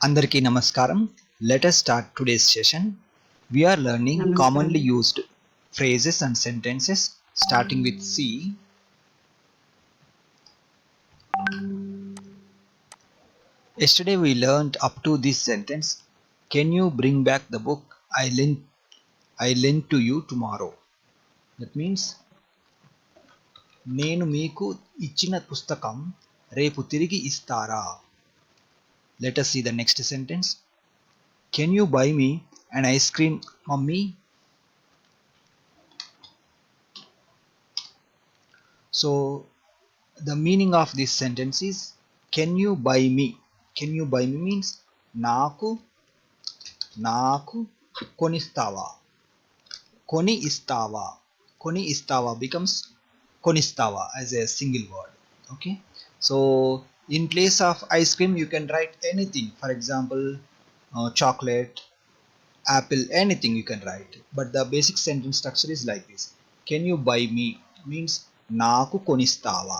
Andarki Namaskaram. Let us start today's session. We are learning Namaskaram. commonly used phrases and sentences starting with C. Yesterday we learned up to this sentence. Can you bring back the book I lent to you tomorrow? That means నేను మీకు ఇచ్చిన పుస్తకం రేపు తిరిగి ఇస్తారా? Let us see the next sentence. Can you buy me an ice cream, mummy? So the meaning of this sentence is can you buy me? Can you buy me means నాకు నాకు కొనిస్తావా? కొని ఇస్తావా? కొని ఇస్తావా becomes కొనిస్తావా as a single word. Okay, so in place of ice cream you can write anything. For example, chocolate, apple, anything you can write, but the basic sentence structure is like this. Can you buy me means నాకు కొనిస్తావా?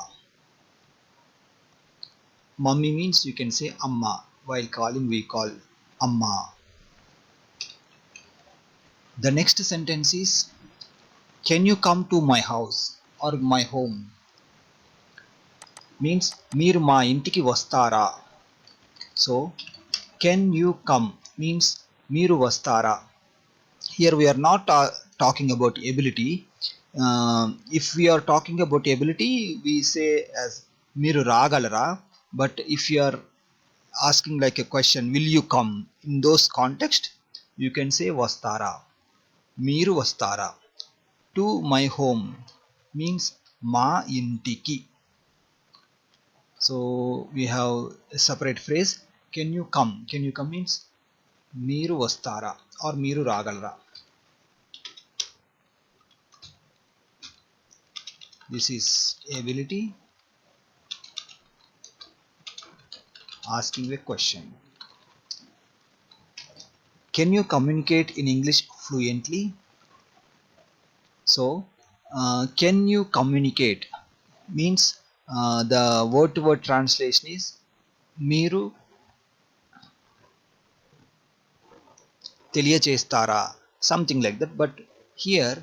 Mummy means you can say amma. While calling we call amma. The next sentence is can you come to my house or my home? Means మీరు మా ఇంటికి వస్తారా? So can you come means మీరు వస్తారా? Here we are not talking about ability. If we are talking about ability we say as మీరు రాగలరా, but if you are asking like a question, will you come, in those context you can say vastara. Meeru vastara. To my home means ma intiki. So we have a separate phrase. Can you come? Can you come means meeru vastara or meeru ragalra. This is ability, asking a question. Can you communicate in English fluently? So can you communicate means the word to word translation is మీరు తెలియచేస్తారా, something like that, but here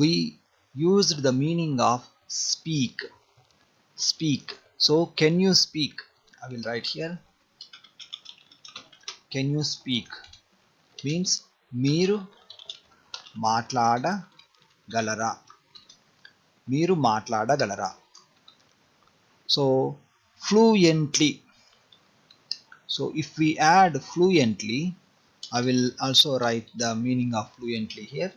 we used the meaning of speak. So can you speak? I will write here. Can you speak means మీరు మాట్లాడగలరా? మీరు మాట్లాడగలరా? So fluently. So if we add fluently, I will also write the meaning of fluently here.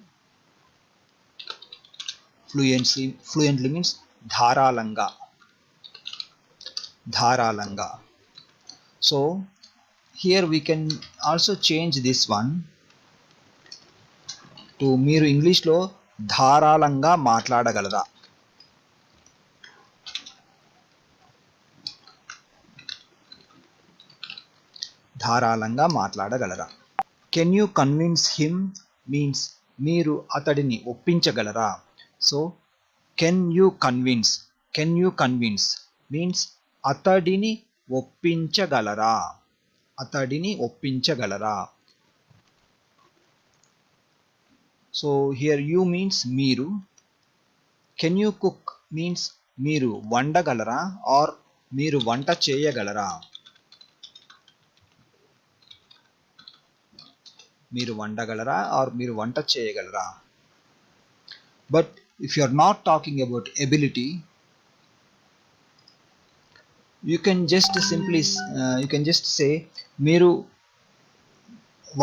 Fluently means dharalanga. So here we can also change this one to మీరు English లో ధారాళంగా మాట్లాడగలరా? ధారాళంగా మాట్లాడగలరా? Can you convince him means మీరు అతడిని ఒప్పించగలరా? So can you convince means అతడిని ఒప్పించగలరా? So here you means మీరు. Can you cook means మీరు వండగలరా or మీరు వంట చేయగలరా? మీరు వండగలరా or మీరు వంట చేయగలరా? But if you are not talking about ability, you can just say మీరు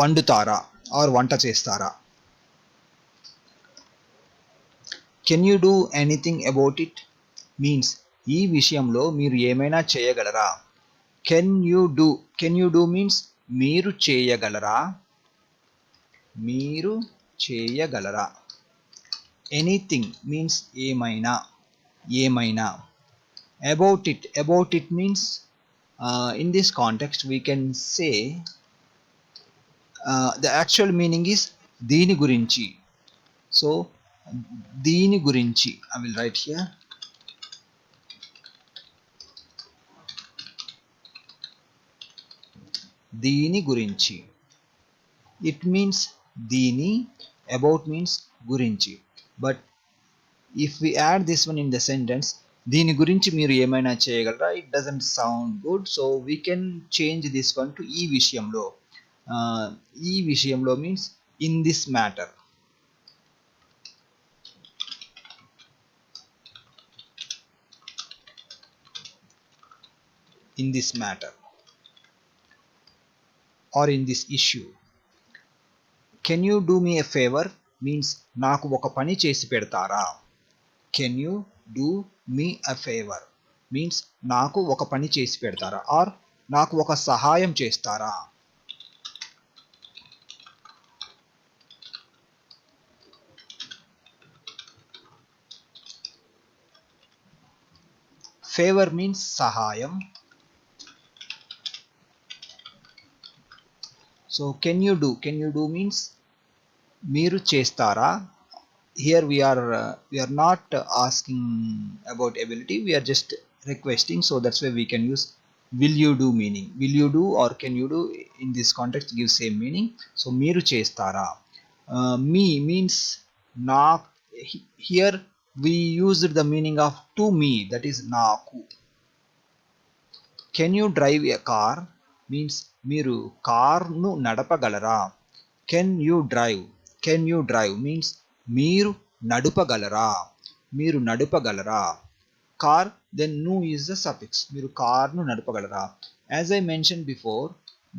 వండుతారా or వంట చేస్తారా? Can you do anything about it means ఈ విషయంలో మీరు ఏమైనా చేయగలరా? Can you do means మీరు చేయగలరా? Anything means ఏమైనా. About it means in this context we can say the actual meaning is దీని గురించి. So దీని గురించి I will write here. దీని గురించి. It means దీని, about means గురించి. But if we add this one in the sentence, దీని గురించి మీరు ఏమైనా చేయగలరా, it doesn't sound good. So we can change this one to ఈ విషయంలో. ఈ విషయంలో means in this matter. In this matter or in this issue. Can you do me a favor means నాకు ఒక పని చేసి పెడతారా. Can you do me a favor means నాకు ఒక పని చేసి పెడతారా or నాకు ఒక సహాయం చేస్తారా. Favor means సహాయం. So can you do means మీరు చేస్తారా. Here we are not asking about ability, we are just requesting, so that's why we can use will you do meaning. Will you do or can you do in this context gives same meaning. So మీరు చేస్తారా. Me means నా. Here we used the meaning of to me, that is నాకు. Can you drive a car means మీరు కార్ను నడపగలరా. Can you drive means మీరు నడుపగలరా. మీరు నడుపగలరా. Car, then nu is the suffix. మీరు కార్ను నడపగలరా. As I mentioned before,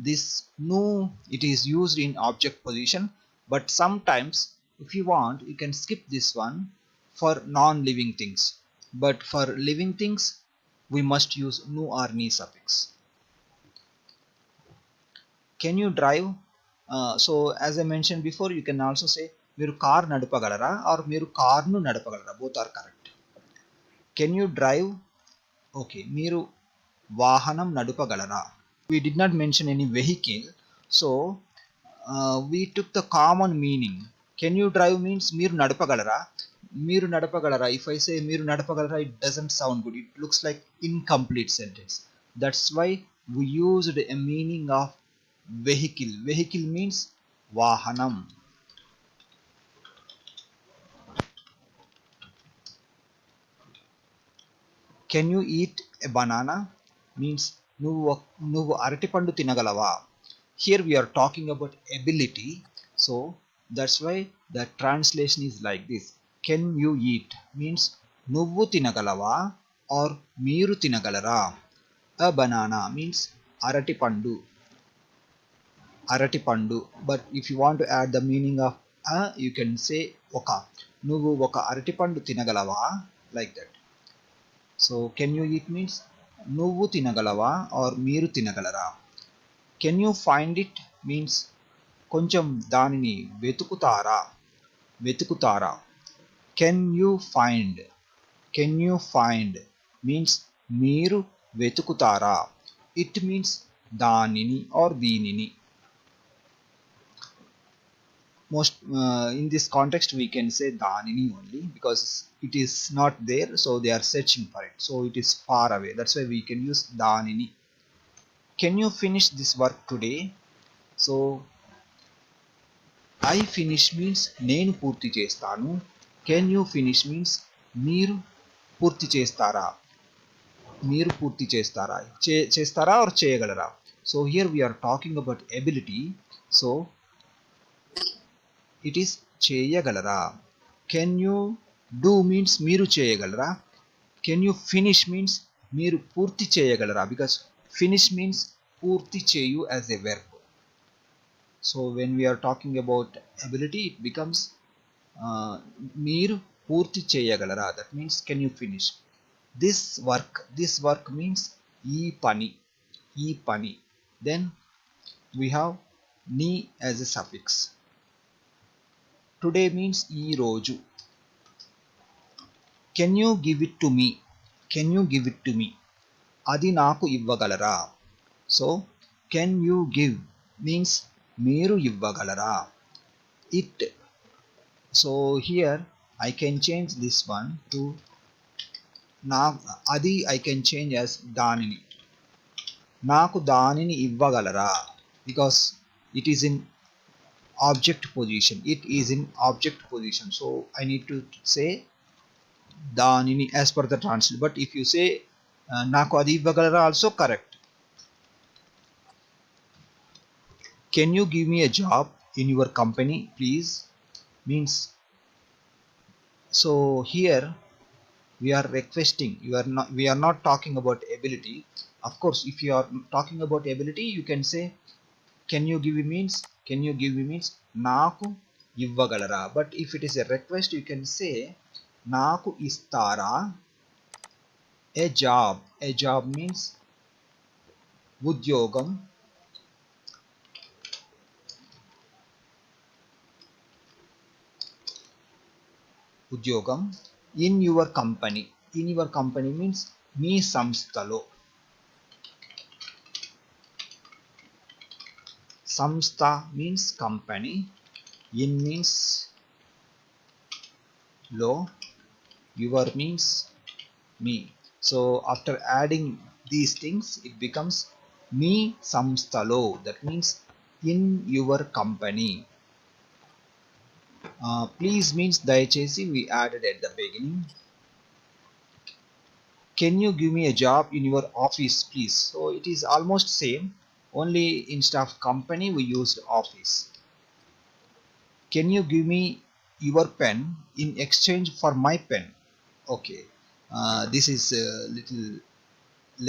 this nu it is used in object position, but sometimes if you want you can skip this one for non-living things, but for living things we must use nu or ni suffix. Can you drive? So as I mentioned before, you can also say మీరు car నడపగలరా or మీరు కార్ను నడపగలరా. Both are correct. Can you drive? Okay, మీరు వాహనం నడపగలరా. We did not mention any vehicle, so we took the common meaning. Can you drive means మీరు నడపగలరా. మీరు నడపగలరా. If I say మీరు నడపగలరా, it doesn't sound good. It looks like incomplete sentence. That's why we used a meaning of vehicle. Vehicle means వాహనం. Can you eat a banana means నువ్వు అరటిపండు తినగలవా. Here we are talking about ability, so that's why the translation is like this. Can you eat means నువ్వు తినగలవా or మీరు తినగలరా. A banana means అరటిపండు. But if you want to add the meaning of you can say ఒక. నువ్వు ఒక అరటిపండు తినగలవా, like that. So can you eat means నువ్వు తినగలవా or మీరు తినగలరా. Can you find it means కొంచెం దానిని వెతుకుతారా. Can you find means మీరు వెతుకుతారా. It means దానిని or దీనిని. Most in this context we can say danini only because it is not there, so they are searching for it, so it is far away. That's why we can use danini. Can you finish this work today? So I finish means నేను పూర్తి చేస్తాను. Can you finish means మీరు పూర్తి చేస్తారా. మీరు పూర్తి చేస్తారా. చేస్తారా or చేయగలరా. So here we are talking about ability, so it is చేయగలరా. Can you do means మీరు చేయగలరా. Can you finish means మీరు పూర్తి చేయగలరా, because finish means పూర్తి చేయు as a verb. So when we are talking about ability, it becomes మీరు పూర్తి చేయగలరా. That means can you finish this work means ఈ పని. Then we have ni as a suffix. Today means ఈ రోజు. Can you give it to me. అది నాకు ఇవ్వగలరా. So can you give means మీరు ఇవ్వగలరా. It. So here I can change this one to అది I can change as దానిని. నాకు దానిని ఇవ్వగలరా. because it is in object position. It is in object position, so I need to say danini as per the translation. But if you say naku adi ivvagalara also correct. Can you give me a job in your company please means, so here we are requesting, we are not talking about ability. Of course, if you are talking about ability, you can say can you give me means, can you give me means నాకు ఇవ్వగలరా. But if it is a request, you can say నాకు ఇస్తారా. A job means ఉద్యోగం. ఉద్యోగం in your company. In your company means మీ సంస్థలో. సంస్థ means company, in means లో, your means me. So after adding these things, it becomes మీ సంస్థలో, that means in your company. Please means దయచేసి we added at the beginning. Can you give me a job in your office please. So it is almost same, only instead of company we used office. Can you give me your pen in exchange for my pen. Okay, this is a little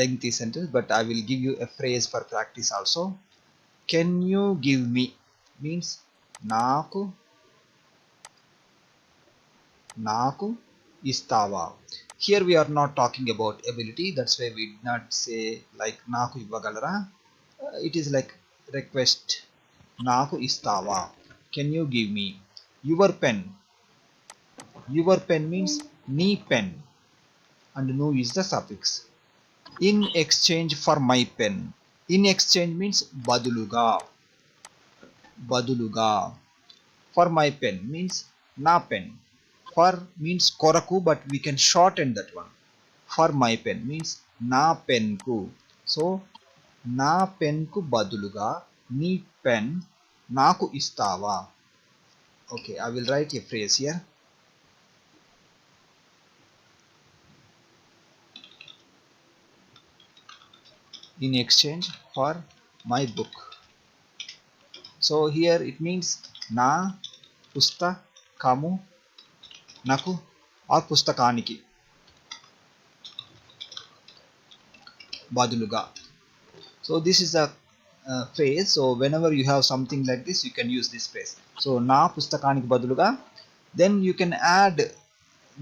lengthy sentence, but I will give you a phrase for practice also. Can you give me means నాకు నాకు ఇస్తావా. Here we are not talking about ability, that's why we did not say like నాకు ఇవ్వగలరా. It is like request, నాకు ఇస్తావా. Can you give me your pen. Your pen means నీ pen, and no is the suffix. In exchange for my pen. In exchange means బదులుగా. బదులుగా. For my pen means నా pen. For means కొరకు, but we can shorten that one. For my pen means నా pen కు. So నా pen కు బదులుగా నీ pen నాకు ఇస్తావా. Okay, I will write a phrase here. In exchange for my book. So here it means నా పుస్తకము నాకు ఆ పుస్తకానికి బదులుగా. So this is a phrase. So whenever you have something like this, you can use this phrase. So నా పుస్తకానికి బదులుగా. Then you can add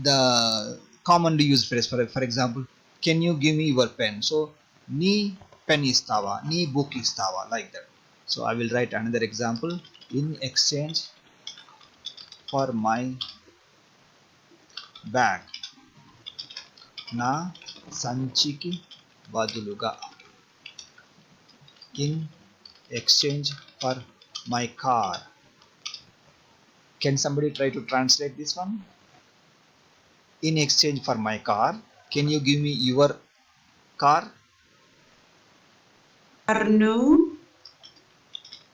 the commonly used phrase. For example, can you give me your pen. So నీ pen ఇస్తావా, నీ book ఇస్తావా, like that. So I will write another example. In exchange for my bag. నా సంచికి బదులుగా. In exchange for my car. Can somebody try to translate this one? In exchange for my car, can you give me your car. కార్ను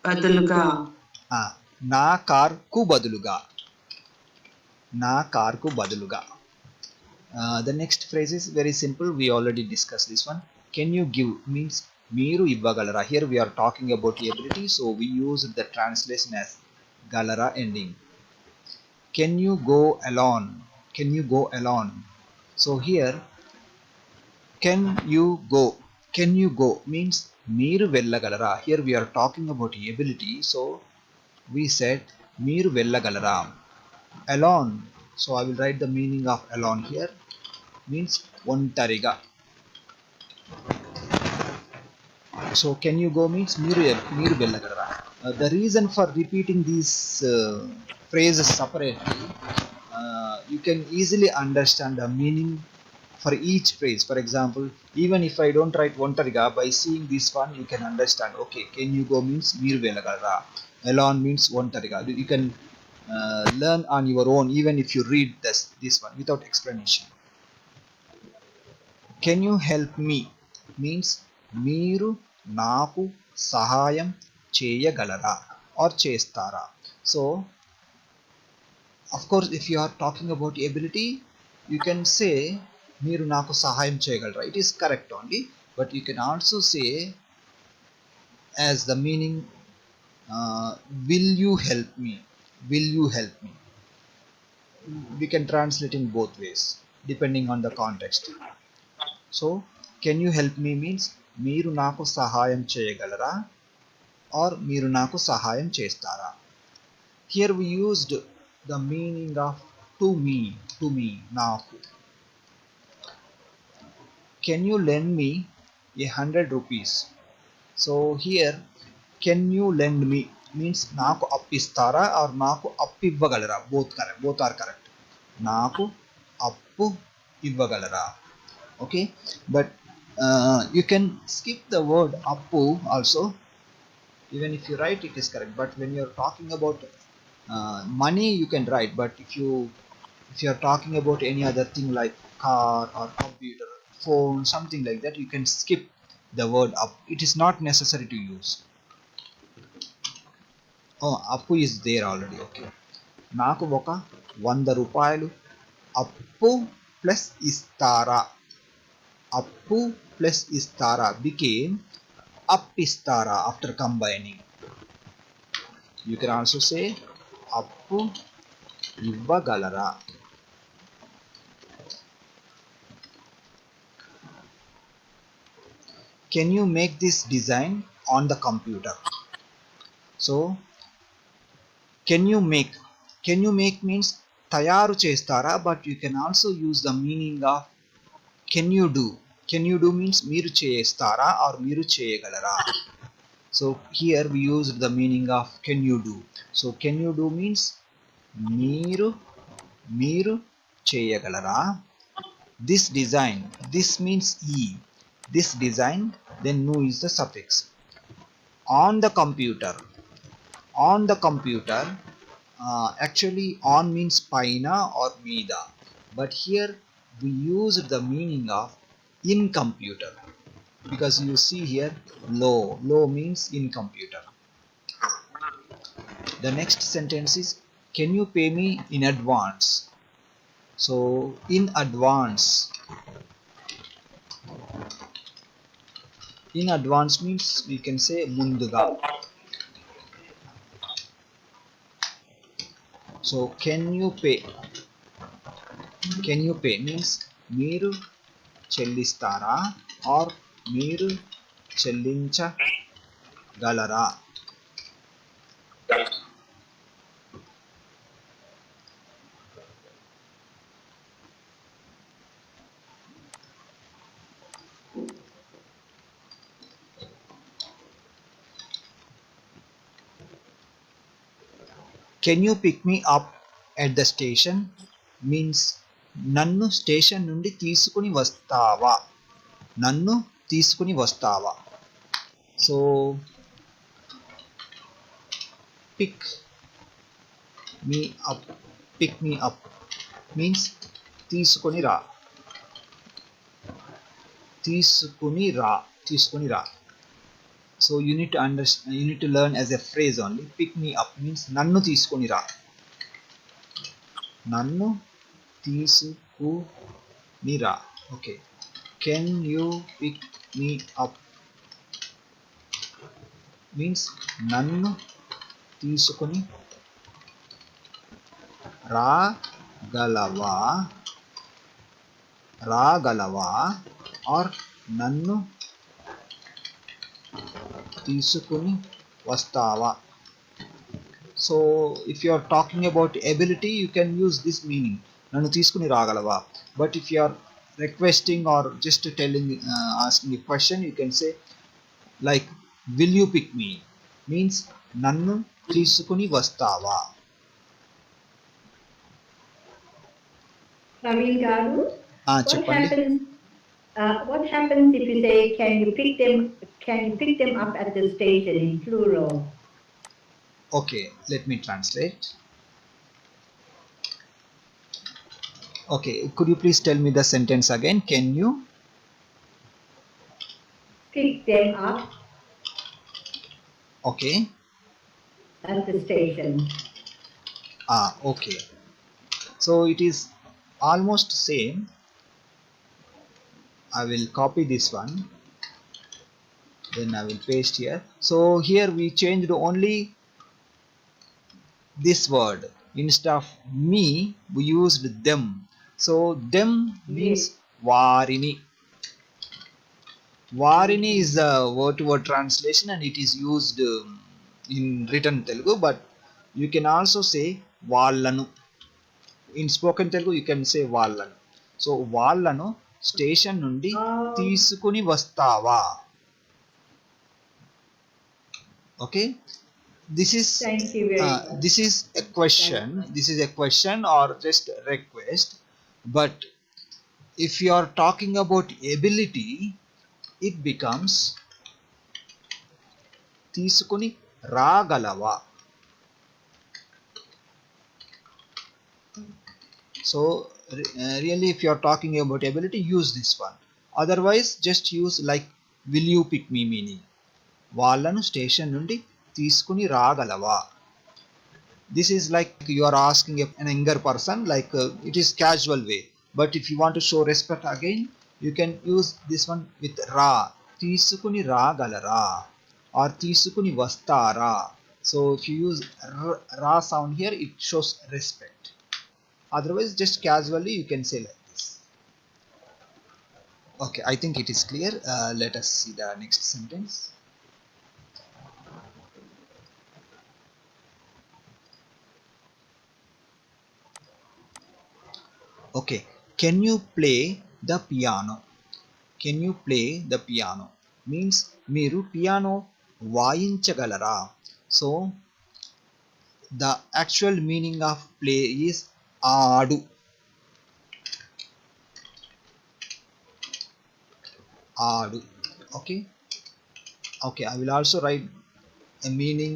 బదులుగా. నా car కు బదులుగా. నా car కు బదులుగా. The next phrase is very simple, we already discussed this one. Can you give means మీరు ఇవ్వగలరా. Here we are talking about ability, so we use the translation as galera ending. Can you go alone. Can you go alone. So here can you go. Can you go means మీరు వెళ్ళగలరా. Here we are talking about ability, so we said మీరు వెళ్ళగలరా. Alone, so I will write the meaning of alone here, means ఒంటరిగా. So can you go means మీరు వెళ్ళగలరా. The reason for repeating these phrases separately, you can easily understand the meaning for each phrase. For example, even if I don't write ఒంటరిగా, by seeing this one you can understand, okay, can you go means మీరు వెళ్ళగలరా, alone means ఒంటరిగా. You can learn on your own even if you read this one without explanation. Can you help me means మీరు నాకు సహాయం చేయగలరా or చేస్తారా. So of course if you are talking about ability, you can say మీరు నాకు సహాయం చేయగలరా. It is correct only, but you can also say as the meaning will you help me, will you help me. We can translate in both ways depending on the context. So can you help me means మీరు నాకు సహాయం చేయగలరా or మీరు నాకు సహాయం చేస్తారా. Here we used the meaning of to me నాకు. Can you lend me 100 rupees. So here can you lend me means నాకు అప్పిస్తారా or నాకు అప్పు ఇవ్వగలరా. both are correct. నాకు అప్పు ఇవ్వగలరా. Okay, but you can skip the word appu also. Even if you write it is correct, but when you're talking about money you can write, but if you are talking about any other thing like car or computer, phone, something like that, you can skip the word up. It is not necessary to use. Oh, appu is there already. Okay, నాకు ఒక 100 రూపాయలు అప్పు plus ఇస్తారా. అప్పు plus ఇస్తారా became అప్పిస్తారా after combining. You can also say అప్పు ఇవ్వగలరా. Can you make this design on the computer. So can you make means తయారు చేస్తారా, but you can also use the meaning of can you do means మీరు చేస్తారా or మీరు చేయగలరా. So here we used the meaning of can you do. So can you do means మీరు చేయగలరా. This design, this means this design, then nu is the suffix. On the computer, actually on means paina or mida, but here we used the meaning of in computer, because you see here low means in computer. The next sentence is can you pay me in advance. So in advance means we can say munduga. So can you pay means మీరు చెల్లిస్తారా or మీరు చెల్లించగలరా. Can you pick me up at the station means నన్ను station నుండి తీసుకుని వస్తావా. నన్ను తీసుకుని వస్తావా. So pick me up means తీసుకుని రా. So you need to understand, you need to learn as a phrase only. Pick me up means నన్ను తీసుకుని రా. నన్ను తీసుకుని రా. Okay, can you pick me up means నన్ను తీసుకుని రాగలవా or నన్ను తీసుకుని వస్తావా. So if you are talking about ability, you can use this meaning నన్ను తీసుకుని రాగలవా. But if you are requesting or just telling asking a question, you can say like will you pick me means నన్ను తీసుకుని వస్తావా. Praveen garu, చెప్పండి. what happens if you say can you pick them up at the station in plural. Okay, let me translate. Okay, could you please tell me the sentence again. Can you pick them up Okay. at the station. Okay. So it is almost same. I will copy this one, then I will paste here. So here we changed only this word. Instead of me, we used them. So them means Yes. varini. Varini is the word to word translation, and it is used in written Telugu, but you can also say vallanu. In spoken Telugu you can say vallanu. So vallanu station నుండి తీసుకుని వస్తావా. Okay, this is Thank you very much. this is a question. This is a question or just a request. But if you are talking about ability, it becomes తీసుకుని రాగలవా. So really, if you are talking about ability, use this one. Otherwise just use like will you pick me meaning. వాళ్ళను station నుండి తీసుకుని రాగలవా. This is like you are asking an younger person, like it is casual way. But if you want to show respect again, you can use this one with ra. తీసుకుని రాగలరా or తీసుకుని వస్తారా. So if you use ra sound here, it shows respect. Otherwise just casually you can say like this. Okay, I think it is clear. Let us see the next sentence. Okay, can you play the piano? Can you play the piano means మీరు piano వాయించగలరా. So the actual meaning of play is ఆడు. ఆడు. Okay. Okay, I will also write a meaning,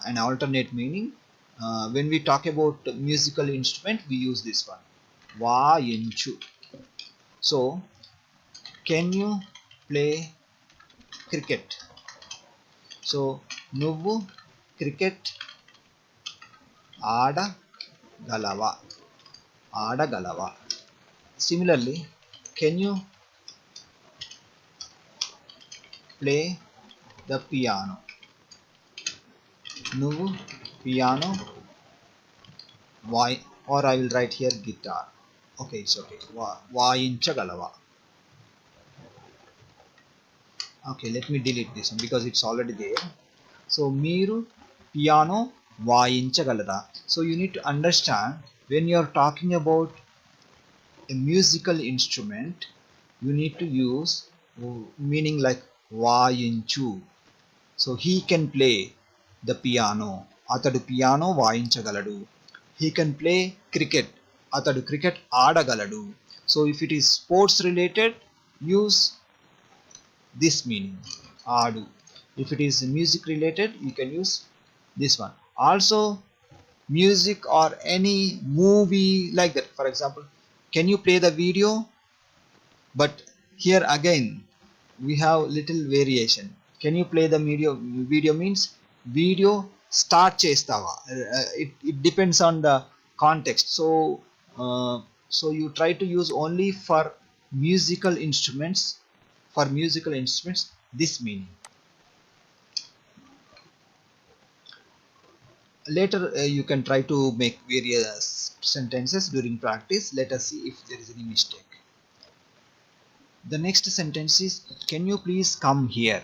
an alternate meaning. When we talk about musical instrument, we use this one. వాయించు. So can you play cricket? So నువ్వు cricket ఆడగలవా. ఆడగలవా. Similarly, can you play the piano? నువ్వు piano or I will write here guitar. Okay, it's okay. వాయించగలవా. Okay, let me delete this one because it's already there. So మీరు piano వాయించగలరా. So you need to understand, when you are talking about a musical instrument, you need to use meaning like వాయించు. So he can play the piano. అతడు piano వాయించగలడు. He can play cricket. అతడు cricket ఆడగలడు. So if it is sports related, use this meaning ఆడు. If it is music related, you can use this one. Also music or any movie like that. For example, can you play the video? But here again we have little variation. Can you play the video means video start chestava. It depends on the context. So you try to use only for musical instruments. For musical instruments, this meaning. Later you can try to make various sentences during practice. Let us see if there is any mistake. The next sentence is, can you please come here?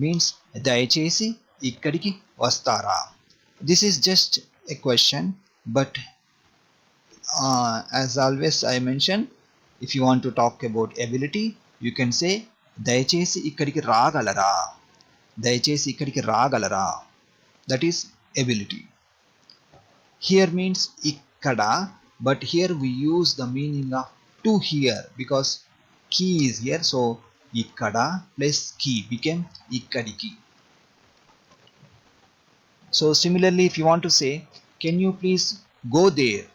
Means దయచేసి ఇక్కడికి వస్తారా. This is just a question, but as always I mention, if you want to talk about ability, you can say దయచేసి ఇక్కడికి రాగలరా. దయచేసి ఇక్కడికి రాగలరా. That is ability. Here means ikkada, but here we use the meaning of to here because key is here. So ikkada plus key became ikkadiki. So similarly, if you want to say, can you please go there?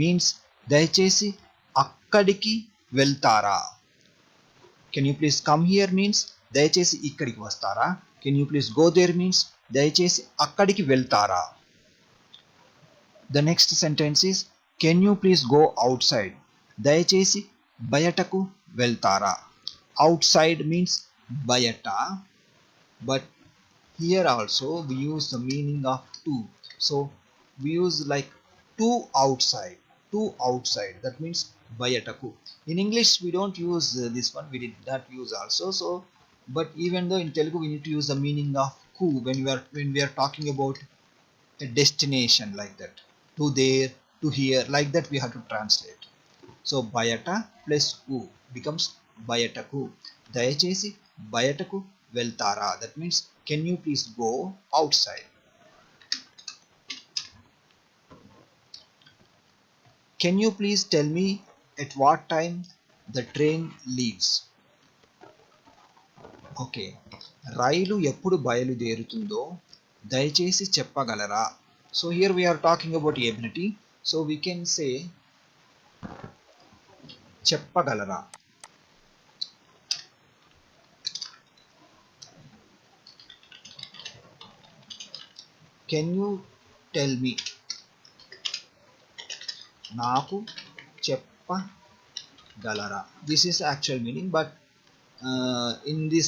Means దయచేసి అక్కడికి వెళ్తారా. Can you please come here means దయచేసి ఇక్కడికి వస్తారా. Can you please go there means దయచేసి అక్కడికి వెళ్తారా. The next sentence is, can you please go outside. దయచేసి బయటకు వెళ్తారా. Outside means bayata, but here also we use the meaning of to. So we use like to outside, to outside, that means bayataku. In English we don't use this one, we did not use also. So but even though in Telugu we need to use the meaning of ku when we are talking about a destination, like that, to there, to here, like that we have to translate. So bayata plus ku becomes bayataku. దయచేసి బయటకు వెళ్తారా, that means can you please go outside. Can you please tell me at what time the train leaves. Okay, రైలు ఎప్పుడు బయలుదేరుతుందో దయచేసి చెప్పగలరా. So here we are talking about ability, so we can say చెప్పగలరా. Can you tell me, నాకు చెప్పగలరా. This is actual meaning, but in this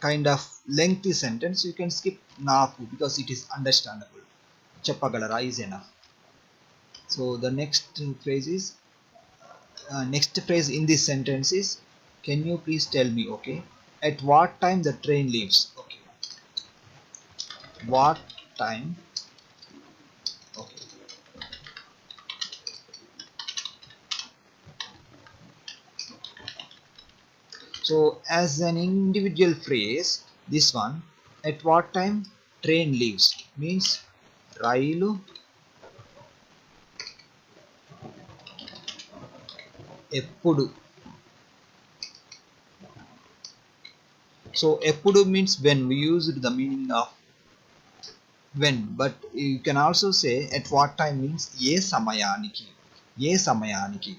kind of lengthy sentence you can skip నాకు because it is understandable. చెప్పగలరా is enough. So the next phrase is next phrase in this sentence is, can you please tell me, okay, at what time the train leaves. Okay, what time. Okay, so as an individual phrase, this one, at what time train leaves, means రైలు ఎప్పుడు. So ఎప్పుడు means when, we used the meaning of when, but you can also say at what time means ఏ సమయానికి, ఏ సమయానికి,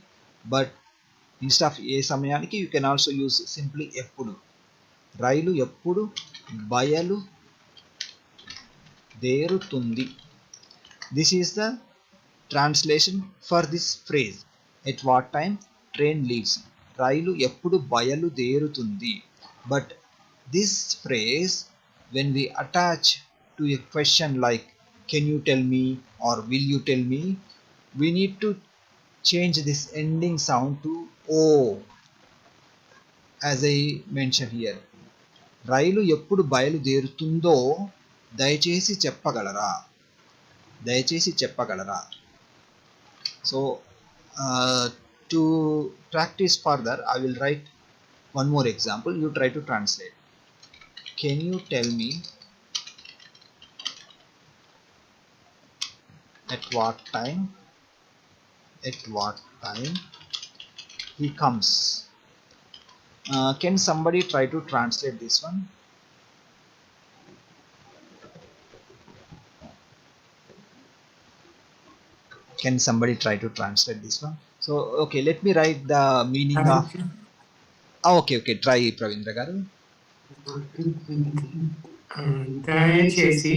but instead of ఏ సమయానికి you can also use simply ఎప్పుడు. రైలు ఎప్పుడు బయలుదేరుతుంది. This is the translation for this phrase, at what time train leaves. రైలు ఎప్పుడు బయలుదేరుతుంది. But this phrase, when we attach to a question like can you tell me or will you tell me, we need to change this ending sound to o, as I mentioned here. రైలు ఎప్పుడు బయలుదేరుతుందో దయచేసి చెప్పగలరా, దయచేసి చెప్పగలరా. So to practice further, I will write one more example. You try to translate. Can you tell me at what time he comes. Can somebody try to translate this one. Can somebody try to translate this one. So okay, let me write the meaning of okay, try Pravindra garu. దయచేసి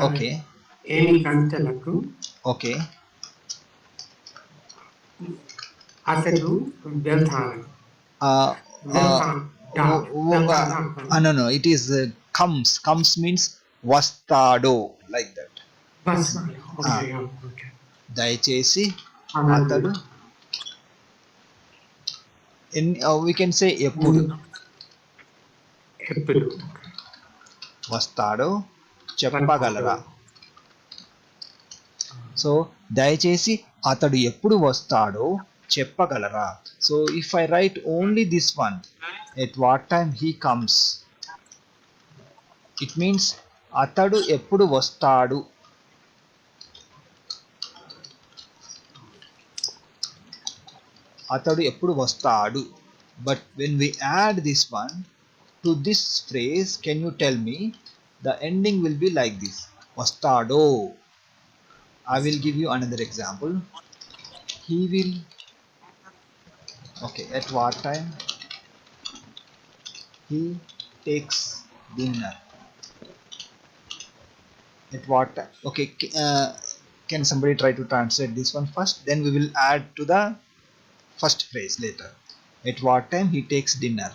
Okay, 8 గంటలకు okay, అతడు వెళ్తాడు. uh, వెళ్తాడా? no, it is comes means వస్తాడో, like that. వస్తాడు. Okay, okay. దయచేసి అతడు, we can say ఎప్పుడు ఎప్పుడు వస్తాడో చెప్పగలరా. సో దయచేసి అతడు ఎప్పుడు వస్తాడో చెప్పగలరా. So if I right only this one, at what time he comes, it means అతడు ఎప్పుడు వస్తాడు. అతడు ఎప్పుడు వస్తాడు. But when we add this one to this phrase, can you tell me, the ending will be like this, వస్తాడో. I will give you another example. He will, okay, at what time he takes dinner. At what time? Okay, can somebody try to translate this one first? Then we will add to the first phrase later. At what time he takes dinner?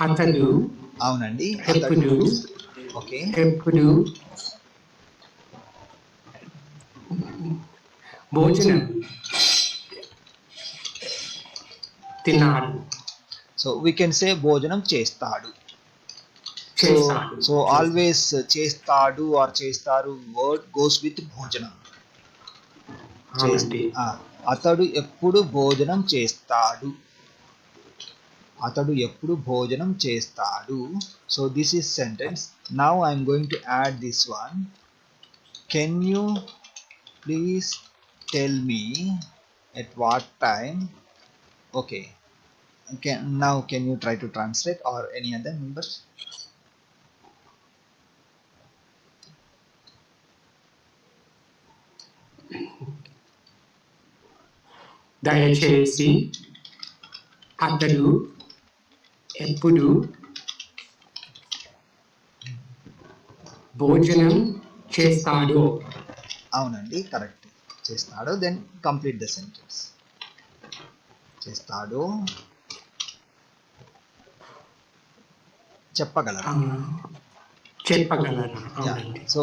అతడు అవునండి, ఎప్పుడు okay, ఎప్పుడు భోజనం తిన్నాడు so we can say భోజనం చేస్తాడు. చేస్తాడు so always చేస్తాడు ఆర్ చేస్తారు వర్డ్ గోస్ విత్ భోజనం. అవునండి. అతడు ఎప్పుడు భోజనం చేస్తాడు. అతడు ఎప్పుడు భోజనం చేస్తాడు. So this is sentence. Now I'm going to add this one. Can you please tell me at what time? Okay, now can you try to translate or any other members? దయచేసి అతడు ఎప్పుడు భోజనం చేస్తాడో. అవునండి, కరెక్ట్. చేస్తాడు, then complete the sentence. చేస్తాడు, చెప్పగలరా. చెప్పగలరా. అవునండి. So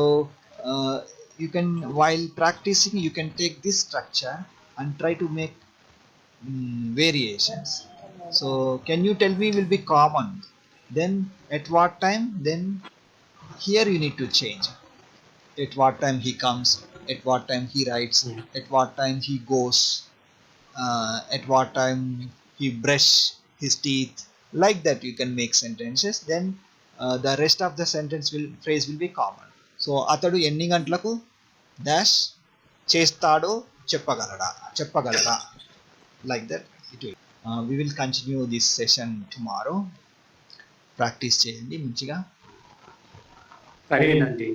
you can, while practicing, you can take this structure and try to make variations. So can you tell me will be common. Then at what time? Then here you need to change. At what time he comes, at what time he writes, at what time he goes, at what time he brush his teeth. Like that you can make sentences. Then the rest of the sentence phrase will be common. So అతడు ఎన్ని గంటలకు dash చేస్తాడో చెప్పగలరా. Like that it will. We will continue this session tomorrow. Practice చేయండి మంచిగా. సరేనండి.